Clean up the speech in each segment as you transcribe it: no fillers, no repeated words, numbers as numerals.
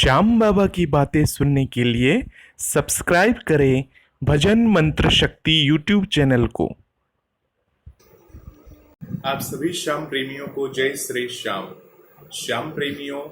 श्याम बाबा की बातें सुनने के लिए सब्सक्राइब करें भजन मंत्र शक्ति यूट्यूब चैनल को। आप सभी श्याम प्रेमियों को जय श्री श्याम। श्याम प्रेमियों,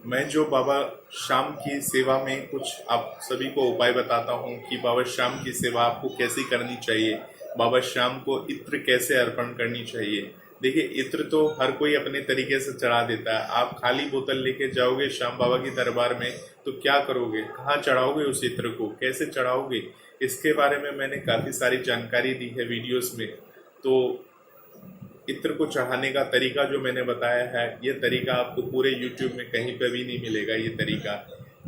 मैं जो बाबा श्याम की सेवा में कुछ आप सभी को उपाय बताता हूँ कि बाबा श्याम की सेवा आपको कैसे करनी चाहिए, बाबा श्याम को इत्र कैसे अर्पण करनी चाहिए। देखिए, इत्र तो हर कोई अपने तरीके से चढ़ा देता है। आप खाली बोतल लेके जाओगे श्याम बाबा की दरबार में तो क्या करोगे, कहाँ चढ़ाओगे उस इत्र को, कैसे चढ़ाओगे, इसके बारे में मैंने काफ़ी सारी जानकारी दी है वीडियोस में। तो इत्र को चढ़ाने का तरीका जो मैंने बताया है, ये तरीका आपको पूरे YouTube में कहीं पर भी नहीं मिलेगा।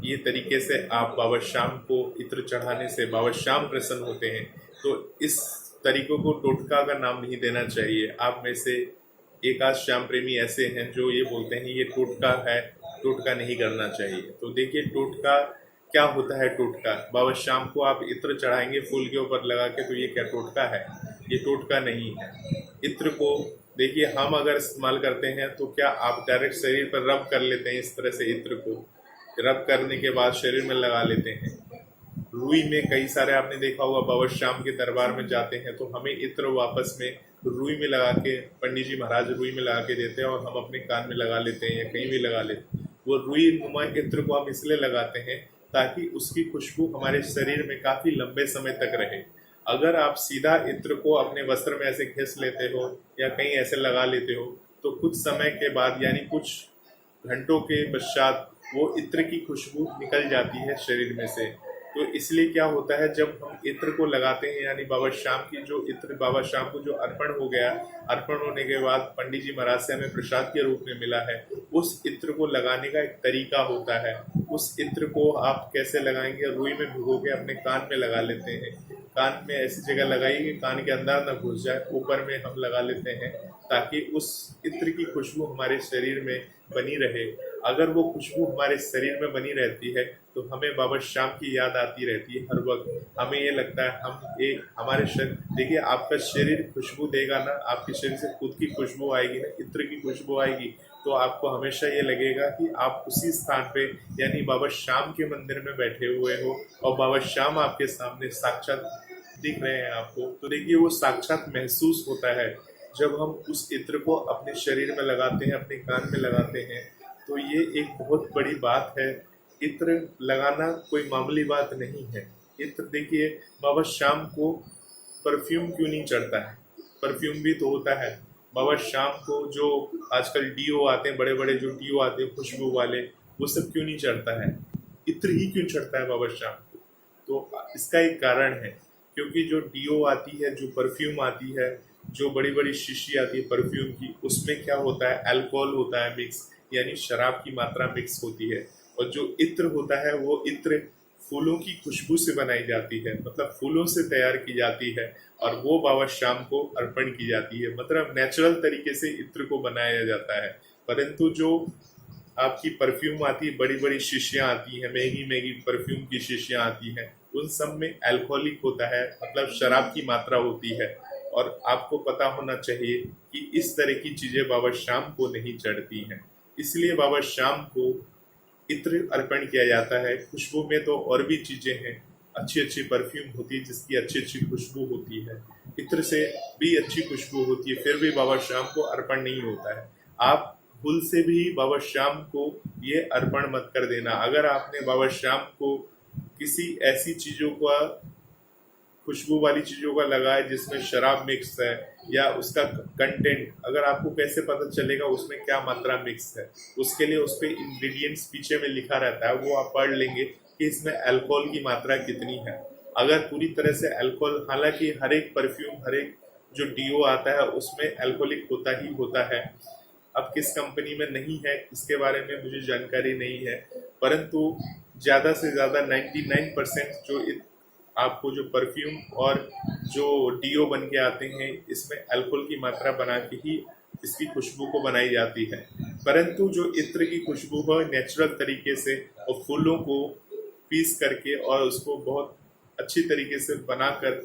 ये तरीके से आप बाबा श्याम को इत्र चढ़ाने से बाबा श्याम प्रसन्न होते हैं। तो इस तरीकों को टोटका का नाम नहीं देना चाहिए। आप में से एक आध श्याम प्रेमी ऐसे हैं जो ये बोलते हैं ये टोटका है, टोटका नहीं करना चाहिए। तो देखिए, टोटका क्या होता है। टोटका, बाबा श्याम को आप इत्र चढ़ाएंगे फूल के ऊपर लगा के, तो ये क्या टोटका है? ये टोटका नहीं है। इत्र को देखिए, हम अगर इस्तेमाल करते हैं तो क्या आप डायरेक्ट शरीर पर रब कर लेते हैं। इस तरह से इत्र को रब करने के बाद शरीर में लगा लेते हैं। रुई में कई सारे आपने देखा होगा, बाबा श्याम के दरबार में जाते हैं तो हमें इत्र वापस में रुई में लगा के, पंडित जी महाराज रुई में लगा के देते हैं और हम अपने कान में लगा लेते हैं या कहीं भी लगा लेते हैं। वो रुई नुमा इत्र को हम इसलिए लगाते हैं ताकि उसकी खुशबू हमारे शरीर में काफ़ी लंबे समय तक रहे। अगर आप सीधा इत्र को अपने वस्त्र में ऐसे घिस लेते हो या कहीं ऐसे लगा लेते हो तो कुछ समय के बाद, यानी कुछ घंटों के पश्चात, वो इत्र की खुशबू निकल जाती है शरीर में से। तो इसलिए क्या होता है, जब हम इत्र को लगाते हैं, यानी बाबा श्याम की जो इत्र बाबा श्याम को जो अर्पण हो गया, अर्पण होने के बाद पंडित जी महाराज से हमें प्रसाद के रूप में मिला है, उस इत्र को लगाने का एक तरीका होता है। उस इत्र को आप कैसे लगाएंगे, रुई में भिगो के अपने कान में लगा लेते हैं। कान में ऐसी जगह लगाइए कि कान के अंदर न घुस जाए, ऊपर में हम लगा लेते हैं ताकि उस इत्र की खुशबू हमारे शरीर में बनी रहे। अगर वो खुशबू हमारे शरीर में बनी रहती है तो हमें बाबा श्याम की याद आती रहती है हर वक्त। हमें ये लगता है हम एक हमारे शरीर, देखिए आपका शरीर खुशबू देगा ना, आपके शरीर से खुद की खुशबू आएगी ना, इत्र की खुशबू आएगी, तो आपको हमेशा ये लगेगा कि आप उसी स्थान पे, यानी बाबा श्याम के मंदिर में बैठे हुए हो और बाबा श्याम आपके सामने साक्षात दिख रहे हैं आपको। तो देखिए, वो साक्षात महसूस होता है जब हम उस इत्र को अपने शरीर में लगाते हैं, अपने कान में लगाते हैं। तो ये एक बहुत बड़ी बात है। इत्र लगाना कोई मामूली बात नहीं है। इत्र देखिए, बाबा श्याम को परफ्यूम क्यों नहीं चढ़ता है? परफ्यूम भी तो होता है। बाबा श्याम को जो आजकल डीओ आते हैं, बड़े बड़े जो डीओ आते हैं खुशबू वाले, वो सब क्यों नहीं चढ़ता है? इत्र ही क्यों चढ़ता है बाबा श्याम को? तो इसका एक कारण है, क्योंकि जो डीओ आती है, जो परफ्यूम आती है, जो बड़ी बड़ी शीशी आती है परफ्यूम की, उसमें क्या होता है, अल्कोहल होता है मिक्स, यानी शराब की मात्रा मिक्स होती है। और जो इत्र होता है, वो इत्र फूलों की खुशबू से बनाई जाती है, मतलब फूलों से तैयार की जाती है और वो बाबा श्याम को अर्पण की जाती है। मतलब नेचुरल तरीके से इत्र को बनाया जाता है। परंतु जो आपकी परफ्यूम आती है, बड़ी बड़ी शीशियाँ आती हैं, महंगी महंगी परफ्यूम की शीशियाँ आती हैं, उन सब में अल्कोहलिक होता है, मतलब शराब की मात्रा होती है। और आपको पता होना चाहिए कि इस तरह की चीज़ें बाबा श्याम को नहीं चढ़ती हैं। इसलिए बाबा श्याम को इत्र अर्पण किया जाता है। खुशबू में तो और भी चीज़ें हैं, अच्छी अच्छी परफ्यूम होती है जिसकी अच्छी अच्छी खुशबू होती है, इत्र से भी अच्छी खुशबू होती है, फिर भी बाबा श्याम को अर्पण नहीं होता है। आप भूल से भी बाबा श्याम को ये अर्पण मत कर देना। अगर आपने बाबा श्याम को किसी ऐसी चीज़ों का, खुशबू वाली चीज़ों का लगाए जिसमें शराब मिक्स है, या उसका कंटेंट, अगर आपको कैसे पता चलेगा उसमें क्या मात्रा मिक्स है? उसके लिए उस पर इंग्रेडिएंट्स पीछे में लिखा रहता है, वो आप पढ़ लेंगे कि इसमें अल्कोहल की मात्रा कितनी है। अगर पूरी तरह से अल्कोहल, हालांकि हर एक परफ्यूम, हर एक जो डीओ आता है उसमें अल्कोहलिक होता ही होता है। अब किस कंपनी में नहीं है इसके बारे में मुझे जानकारी नहीं है, परंतु ज़्यादा से ज़्यादा 99% जो आपको जो परफ्यूम और जो डीओ बन के आते हैं, इसमें अल्कोहल की मात्रा बना के ही इसकी खुशबू को बनाई जाती है। परंतु जो इत्र की खुशबू है, नेचुरल तरीके से और फूलों को पीस करके और उसको बहुत अच्छी तरीके से बनाकर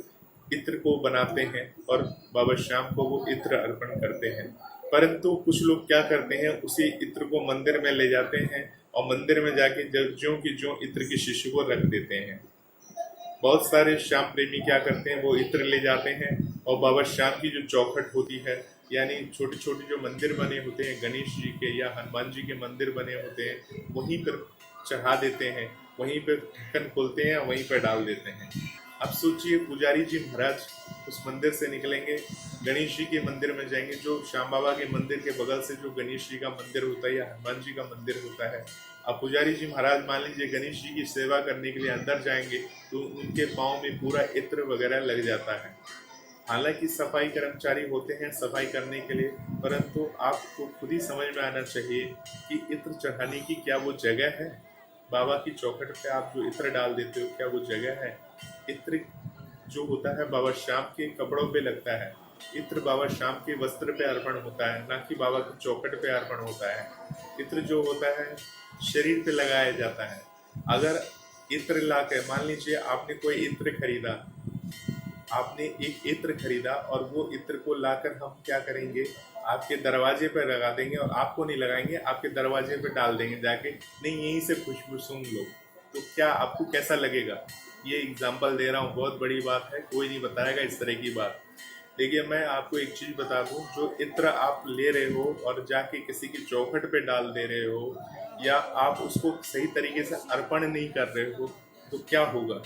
इत्र को बनाते हैं और बाबा श्याम को वो इत्र अर्पण करते हैं। परंतु कुछ लोग क्या करते हैं, उसी इत्र को मंदिर में ले जाते हैं और मंदिर में जाके ज्यों की ज्यों इत्र की शीशी को रख देते हैं। बहुत सारे श्याम प्रेमी क्या करते हैं, वो इत्र ले जाते हैं और बाबा श्याम की जो चौखट होती है, यानी छोटे छोटे जो मंदिर बने होते हैं गणेश जी के या हनुमान जी के मंदिर बने होते हैं, वहीं पर चढ़ा देते हैं, वहीं पर ढक्कन खोलते हैं, वहीं पर डाल देते हैं। अब सोचिए, पुजारी जी महाराज उस मंदिर से निकलेंगे, गणेश जी के मंदिर में जाएंगे, जो श्याम बाबा के मंदिर के बगल से जो गणेश जी का मंदिर होता है या हनुमान जी का मंदिर होता है। अब पुजारी जी महाराज मान लीजिए गणेश जी की सेवा करने के लिए अंदर जाएंगे तो उनके पाँव में पूरा इत्र वगैरह लग जाता है। हालांकि सफाई कर्मचारी होते हैं सफाई करने के लिए, परंतु आपको खुद ही समझ में आना चाहिए कि इत्र चढ़ाने की क्या वो जगह है। बाबा की चौखट पे आप जो इत्र डाल देते हो, क्या वो जगह है? इत्र जो होता है बाबा श्याम के कपड़ों पे लगता है। इत्र बाबा श्याम के वस्त्र पे अर्पण होता है, ना कि बाबा की चौखट पे अर्पण होता है। इत्र जो होता है शरीर पे लगाया जाता है। अगर इत्र लाकर, मान लीजिए आपने कोई इत्र खरीदा, आपने एक इत्र खरीदा और वो इत्र को लाकर हम क्या करेंगे, आपके दरवाजे पर लगा देंगे और आपको नहीं लगाएंगे, आपके दरवाजे पर डाल देंगे जाके, नहीं यहीं से खुशबू सूंघ लो, तो क्या आपको कैसा लगेगा? ये एग्जाम्पल दे रहा हूँ, बहुत बड़ी बात है, कोई नहीं बताएगा इस तरह की बात। देखिए मैं आपको एक चीज़ बता दूँ, जो इत्र आप ले रहे हो और जाके किसी की चौखट पे डाल दे रहे हो, या आप उसको सही तरीके से अर्पण नहीं कर रहे हो, तो क्या होगा?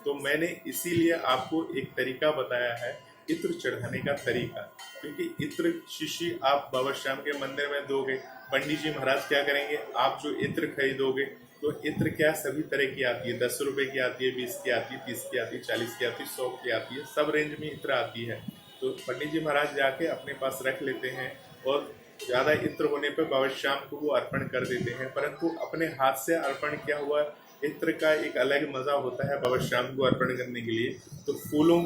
तो मैंने इसीलिए आपको एक तरीका बताया है, इत्र चढ़ाने का तरीका। क्योंकि इत्र शीशी आप बाबा श्याम के मंदिर में दोगे, पंडित जी महाराज क्या करेंगे, आप जो इत्र खरीदोगे तो इत्र क्या सभी तरह की आती है, 10 रुपए की आती है, 20 की आती है, 30 की आती है, 40 की आती है, 100 की आती है, सब रेंज में इत्र आती है। तो पंडित जी महाराज जाके अपने पास रख लेते हैं और ज़्यादा इत्र होने पर बाबा श्याम को वो अर्पण कर देते हैं। परंतु अपने हाथ से अर्पण किया हुआ इत्र का एक अलग मज़ा होता है बाबा श्याम को अर्पण करने के लिए। तो फूलों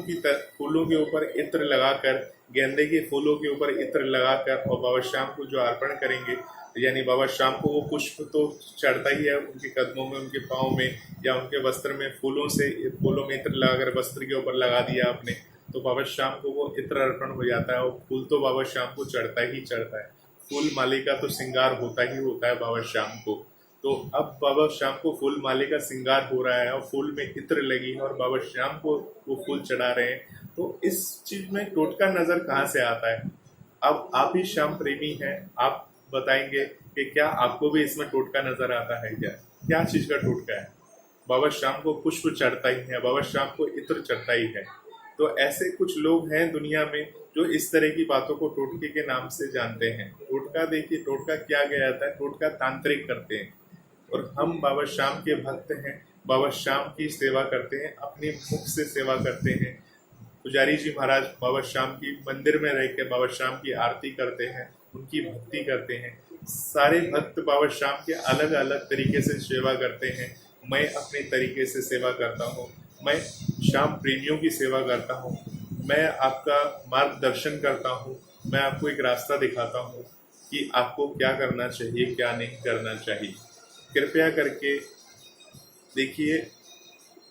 के ऊपर इत्र लगाकर, गेंदे के फूलों के ऊपर इत्र लगाकर और बाबा श्याम को जो अर्पण करेंगे, यानी बाबा श्याम को वो पुष्प तो चढ़ता ही है उनके कदमों में, उनके पाँव में या उनके वस्त्र में, फूलों में इत्र लगाकर वस्त्र के ऊपर लगा दिया आपने, तो बाबा श्याम को वो इत्र अर्पण हो जाता है। और फूल तो बाबा श्याम को चढ़ता ही चढ़ता है, फूल माले का तो श्रृंगार होता ही होता है बाबा श्याम को। तो अब बाबा श्याम को फूल माले का श्रृंगार हो रहा है और फूल में इत्र लगी है और बाबा श्याम को वो फूल चढ़ा रहे हैं, तो इस चीज में टोटका नजर कहाँ से आता है? अब आप ही श्याम प्रेमी हैं, आप बताएंगे कि क्या आपको भी इसमें टोटका नजर आता है? क्या चीज का टोटका है? बाबा श्याम को पुष्प चढ़ता ही है, बाबा श्याम को इत्र चढ़ता ही है। तो ऐसे कुछ लोग हैं दुनिया में जो इस तरह की बातों को टोटके के नाम से जानते हैं। टोटका, देखिए टोटका क्या गया था, टोटका तांत्रिक करते हैं और हम बाबा श्याम के भक्त हैं, बाबा श्याम की सेवा करते हैं, अपने मुख से सेवा करते हैं। पुजारी जी महाराज बाबा श्याम की मंदिर में रह के बाबा श्याम की आरती करते हैं, उनकी भक्ति करते हैं। सारे भक्त बाबा श्याम के अलग अलग तरीके से सेवा करते हैं। मैं अपने तरीके से सेवा करता हूँ, मैं श्याम प्रेमियों की सेवा करता हूँ, मैं आपका मार्गदर्शन करता हूँ, मैं आपको एक रास्ता दिखाता हूँ कि आपको क्या करना चाहिए, क्या नहीं करना चाहिए। कृपया करके देखिए,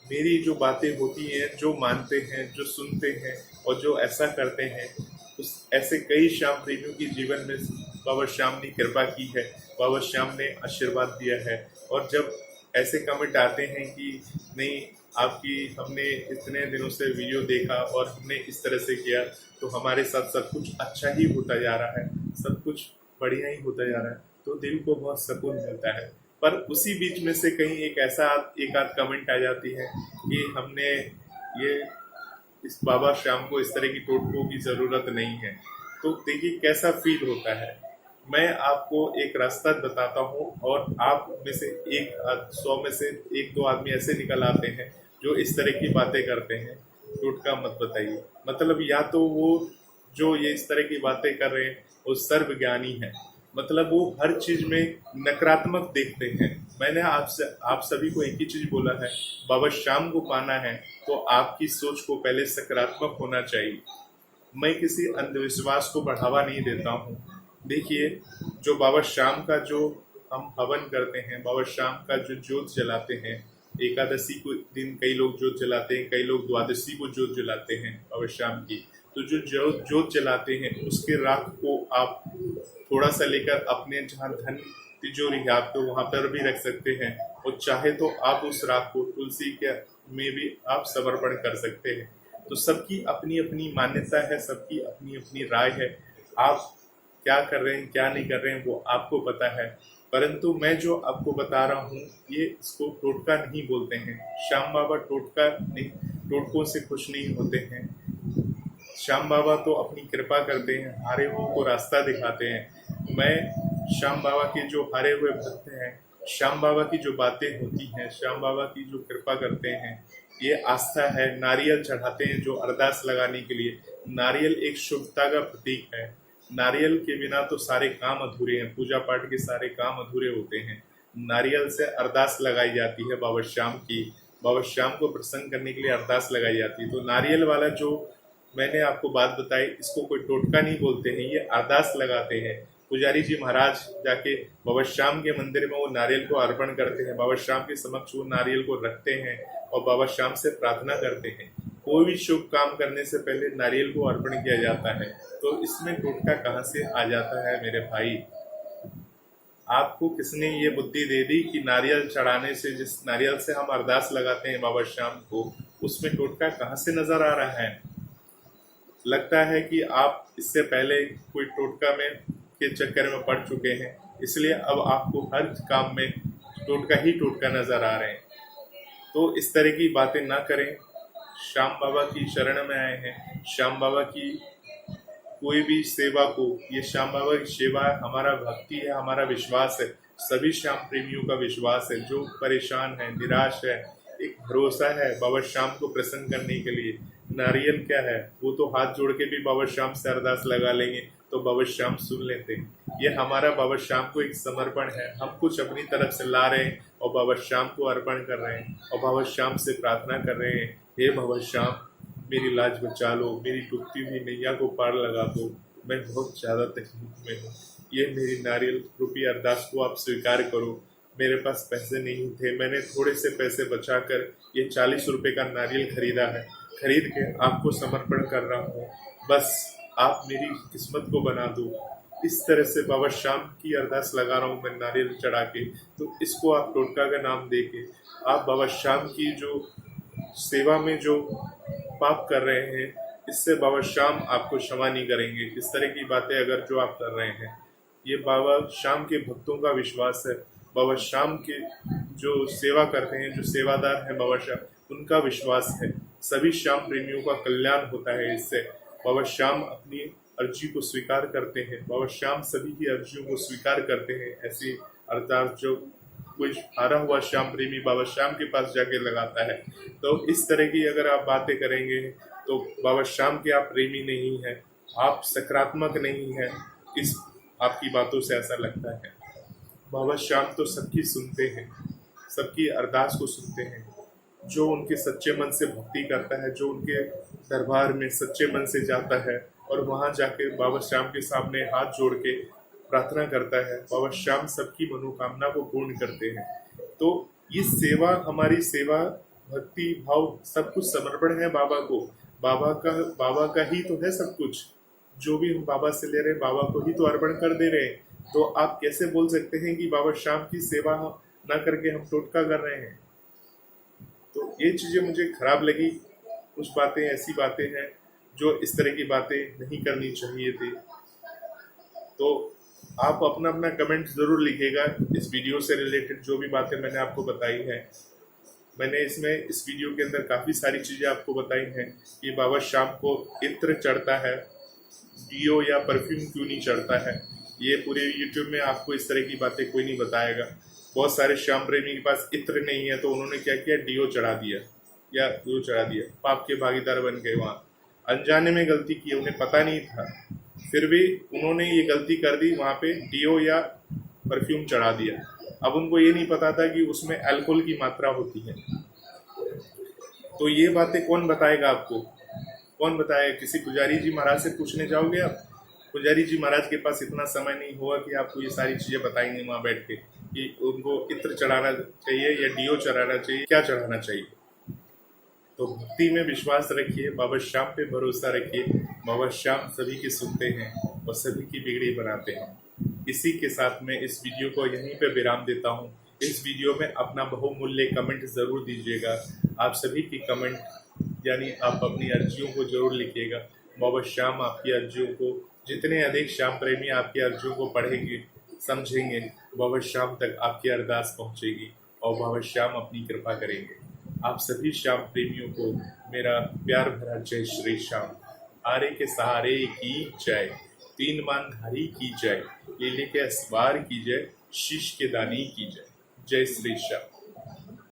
मेरी जो बातें होती हैं, जो मानते हैं, जो सुनते हैं और जो ऐसा करते हैं, उस ऐसे कई श्याम प्रेमियों की जीवन में बाबा श्याम ने कृपा की है, बाबा श्याम ने आशीर्वाद दिया है। और जब ऐसे कमेंट आते हैं कि नहीं आपकी, हमने इतने दिनों से वीडियो देखा और हमने इस तरह से किया तो हमारे साथ सब कुछ अच्छा ही होता जा रहा है, सब कुछ बढ़िया ही होता जा रहा है, तो दिल को बहुत सुकून मिलता है। पर उसी बीच में से कहीं एक आध कमेंट आ जाती है कि हमने ये इस बाबा श्याम को इस तरह की टोटकों की ज़रूरत नहीं है। तो देखिए कैसा फील होता है। मैं आपको एक रास्ता बताता हूँ और आप में से 100 में से 1-2 आदमी ऐसे निकल आते हैं जो इस तरह की बातें करते हैं। टोटका मत बताइए, मतलब या तो वो जो ये इस तरह की बातें कर रहे हैं वो सर्वज्ञानी है, मतलब वो हर चीज में नकारात्मक देखते हैं। मैंने आप सभी को एक ही चीज बोला है, बाबा श्याम को पाना है तो आपकी सोच को पहले सकारात्मक होना चाहिए। मैं किसी अंधविश्वास को बढ़ावा नहीं देता हूँ। देखिए, जो बाबा श्याम का जो हम हवन करते हैं, बाबा श्याम का जो ज्योत जलाते हैं, एकादशी को दिन कई लोग ज्योत जलाते हैं, कई लोग द्वादशी को ज्योत जलाते हैं बाबा श्याम की। तो जो ज्योत जलाते हैं उसके राख को आप थोड़ा सा लेकर अपने जहाँ धन तिजोरी है, आप तो वहां पर भी रख सकते हैं। और चाहे तो आप उस राख को तुलसी के में भी आप समर्पण कर सकते हैं। तो सबकी अपनी अपनी मान्यता है, सबकी अपनी अपनी राय है। आप क्या कर रहे हैं क्या नहीं कर रहे हैं वो आपको पता है। परंतु मैं जो आपको बता रहा हूँ ये इसको टोटका नहीं बोलते हैं। श्याम बाबा टोटका नहीं, टोटकों से खुश नहीं होते हैं। श्याम बाबा तो अपनी कृपा करते हैं, हारे हुओं को रास्ता दिखाते हैं। मैं श्याम बाबा के जो हारे हुए भक्त हैं, श्याम बाबा की जो बातें होती हैं, श्याम बाबा की जो कृपा करते हैं, ये आस्था है। नारियल चढ़ाते हैं जो अरदास लगाने के लिए। नारियल एक शुभता का प्रतीक है। नारियल के बिना तो सारे काम अधूरे हैं, पूजा पाठ के सारे काम अधूरे होते हैं। नारियल से अरदास लगाई जाती है बाबा श्याम की, बाबा श्याम को प्रसन्न करने के लिए अरदास लगाई जाती है। तो नारियल वाला जो मैंने आपको बात बताई, इसको कोई टोटका नहीं बोलते हैं, ये अरदास लगाते हैं। पुजारी जी महाराज जाके बाबा श्याम के मंदिर में वो नारियल को अर्पण करते हैं, बाबा श्याम के समक्ष वो नारियल को रखते हैं और बाबा श्याम से प्रार्थना करते हैं। कोई भी शुभ काम करने से पहले नारियल को अर्पण किया जाता है। तो इसमें टोटका कहाँ से आ जाता है मेरे भाई? आपको किसने ये बुद्धि दे दी कि नारियल चढ़ाने से, जिस नारियल से हम अरदास लगाते हैं बाबा श्याम को, उसमें टोटका कहाँ से नजर आ रहा है? लगता है कि आप इससे पहले कोई टोटका में के चक्कर में पड़ चुके हैं, इसलिए अब आपको हर काम में टोटका ही टोटका नजर आ रहे हैं। तो इस तरह की बातें ना करें। श्याम बाबा की शरण में आए हैं, श्याम बाबा की कोई भी सेवा को, ये श्याम बाबा की सेवा हमारा भक्ति है, हमारा विश्वास है, सभी श्याम प्रेमियों का विश्वास है। जो परेशान है, निराश है, एक भरोसा है बाबा श्याम को प्रसन्न करने के लिए। नारियल क्या है, वो तो हाथ जोड़ के भी बाबा श्याम से अरदास लगा लेंगे तो बाबा श्याम सुन लेते हैं। ये हमारा बाबा श्याम को एक समर्पण है। हम कुछ अपनी तरफ से ला रहे हैं और बाबा श्याम को अर्पण कर रहे हैं और बाबा श्याम से प्रार्थना कर रहे हैं, हे बाबा श्याम मेरी लाज बचा लो, मेरी डूबती हुई नैया को पार लगा दो, मैं बहुत ज्यादा तकलीफ में हूँ। ये मेरी नारियल रूपी अरदास को आप स्वीकार करो। मेरे पास पैसे नहीं थे, मैंने थोड़े से पैसे बचाकर ये 40 रुपए का नारियल खरीदा है, खरीद के आपको समर्पण कर रहा हूँ। बस आप मेरी किस्मत को बना दो। इस तरह से बाबा श्याम की अरदास लगा रहा हूँ मैं नारियल चढ़ा के। तो इसको आप टोटका का नाम दे के आप बाबा श्याम की जो सेवा में जो पाप कर रहे हैं, इससे बाबा श्याम आपको क्षमा नहीं करेंगे। इस तरह की बातें अगर जो आप कर रहे हैं, ये बाबा श्याम के भक्तों का विश्वास है। बाबा श्याम के जो सेवा करते हैं, जो सेवादार हैं बाबा श्याम, उनका विश्वास है। सभी श्याम प्रेमियों का कल्याण होता है इससे। बाबा श्याम अपनी अर्जी को स्वीकार करते हैं, बाबा श्याम सभी की अर्जियों को स्वीकार करते हैं। ऐसी अरदास जो कोई हारा हुआ श्याम प्रेमी बाबा श्याम के पास जाके लगाता है, तो इस तरह की अगर आप बातें करेंगे तो बाबा श्याम के आप प्रेमी नहीं है, आप सकारात्मक नहीं है। इस आपकी बातों से ऐसा लगता है। बाबा श्याम तो सबकी सुनते हैं, सबकी अरदास को सुनते हैं। जो उनके सच्चे मन से भक्ति करता है, जो उनके दरबार में सच्चे मन से जाता है और वहां जाके बाबा श्याम के सामने हाथ जोड़ के प्रार्थना करता है, बाबा श्याम सबकी मनोकामना को पूर्ण करते हैं। तो ये सेवा, हमारी सेवा, भक्ति भाव सब कुछ समर्पण है बाबा को। बाबा का ही तो है सब कुछ। जो भी हम बाबा से ले रहे हैं, बाबा को ही तो अर्पण कर दे रहे हैं। तो आप कैसे बोल सकते हैं कि बाबा श्याम की सेवा ना करके हम टोटका कर रहे हैं? तो ये चीजें मुझे खराब लगी। कुछ बातें ऐसी बातें हैं जो इस तरह की बातें नहीं करनी चाहिए थी। तो आप अपना अपना कमेंट जरूर लिखिएगा इस वीडियो से रिलेटेड, जो भी बातें मैंने आपको बताई हैं। मैंने इस वीडियो के अंदर काफी सारी चीजें आपको बताई हैं कि बाबा श्याम को इत्र चढ़ता है, डीओ या परफ्यूम क्यों नहीं चढ़ता है। ये पूरे यूट्यूब में आपको इस तरह की बातें कोई नहीं बताएगा। बहुत सारे श्याम प्रेमी के पास इत्र नहीं है तो उन्होंने क्या किया, डीओ चढ़ा दिया या डीओ चढ़ा दिया, पाप के भागीदार बन गए। वहां अनजाने में गलती की, उन्हें पता नहीं था, फिर भी उन्होंने ये गलती कर दी, वहां पे डीओ या परफ्यूम चढ़ा दिया। अब उनको ये नहीं पता था कि उसमें अल्कोहल की मात्रा होती है। तो ये बातें कौन बताएगा आपको? कौन बताएगा? किसी पुजारी जी महाराज से पूछने जाओगे आप? पुजारी जी महाराज के पास इतना समय नहीं होगा कि आपको ये सारी चीजें बताएंगे वहां बैठ के कि उनको इत्र चढ़ाना चाहिए या डीओ चढ़ाना चाहिए, क्या चढ़ाना चाहिए। तो भक्ति में विश्वास रखिए, बाबा श्याम पे भरोसा रखिए। बाबा श्याम सभी की सुनते हैं और सभी की बिगड़ी बनाते हैं। इसी के साथ मैं इस वीडियो को यहीं पे विराम देता हूँ। इस वीडियो में अपना बहुमूल्य कमेंट ज़रूर दीजिएगा। आप सभी की कमेंट यानी आप अपनी अर्जियों को जरूर लिखिएगा। बाबा श्याम आपकी अर्जियों को, जितने अधिक श्याम प्रेमी आपकी अर्जियों को पढ़ेंगे समझेंगे, बाबा श्याम तक आपकी अरदास पहुंचेगी और बाबा श्याम अपनी कृपा करेंगे। आप सभी श्याम प्रेमियों को मेरा प्यार भरा जय श्री श्याम। आरे के सहारे की जय, तीन मानधारी की जय, लीले के असवार की जय, शीश के दानी की जय। जय श्री श्याम।